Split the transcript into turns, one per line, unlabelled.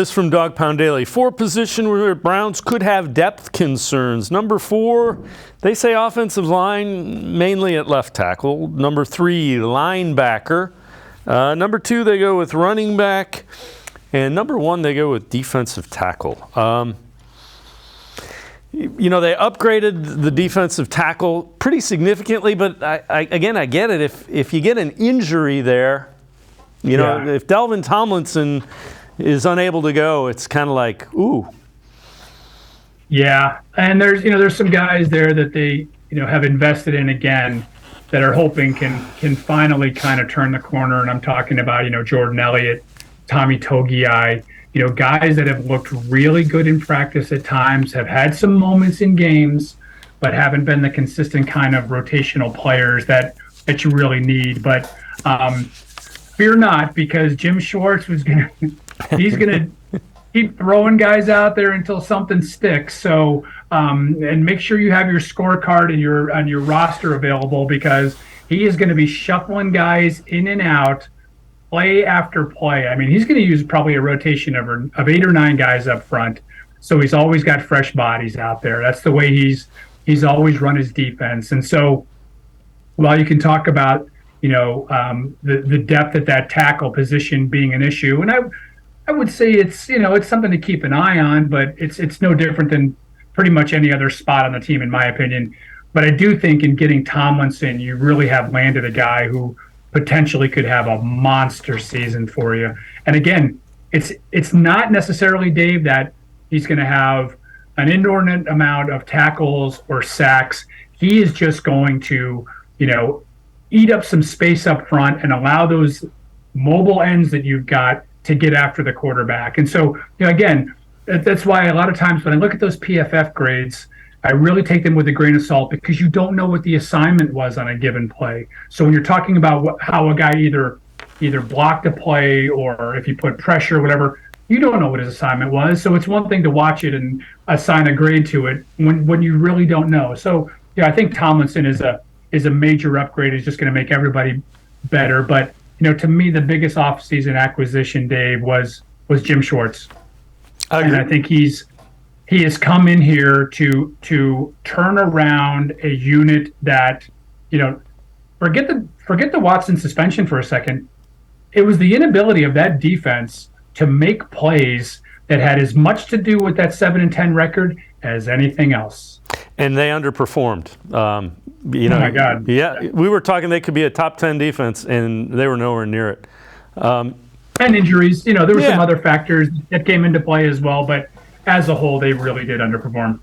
This from Dawg Pound Daily. 4 position where Browns could have depth concerns. Number 4, they say offensive line, mainly at left tackle. Number 3, linebacker. Number 2, they go with running back. And number 1, they go with defensive tackle. They upgraded the defensive tackle pretty significantly, but I get it. If you get an injury there, if Delvin Tomlinson is unable to go, it's kind of like, ooh.
Yeah, and there's some guys there that they have invested in again that are hoping can finally kind of turn the corner. And I'm talking about Jordan Elliott, Tommy Togiai, guys that have looked really good in practice at times, have had some moments in games, but haven't been the consistent kind of rotational players that you really need. But fear not, because Jim Schwartz he's gonna keep throwing guys out there until something sticks. So and make sure you have your scorecard and on your roster available, because he is going to be shuffling guys in and out, play after play. I mean, he's going to use probably a rotation of 8 or 9 guys up front. So he's always got fresh bodies out there. That's the way he's always run his defense. And so while you can talk about the depth at that tackle position being an issue, and I would say it's something to keep an eye on, but it's no different than pretty much any other spot on the team, in my opinion. But I do think in getting Tomlinson, you really have landed a guy who potentially could have a monster season for you. And again, it's not necessarily, Dave, that he's going to have an inordinate amount of tackles or sacks. He is just going to, eat up some space up front and allow those mobile ends that you've got to get after the quarterback. And so, again, that's why a lot of times when I look at those PFF grades, I really take them with a grain of salt, because you don't know what the assignment was on a given play. So when you're talking about how a guy either blocked a play or if you put pressure or whatever, you don't know what his assignment was. So it's one thing to watch it and assign a grade to it when you really don't know. So I think Tomlinson is a major upgrade. Is just going to make everybody better. But to me, the biggest offseason acquisition, Dave, was Jim Schwartz. And I think he has come in here to turn around a unit that, forget the Watson suspension for a second. It was the inability of that defense to make plays that had as much to do with that 7-10 record as anything else.
And they underperformed.
Oh my God.
Yeah, we were talking they could be a top 10 defense, and they were nowhere near it.
And injuries, there were some other factors that came into play as well, but as a whole, they really did underperform.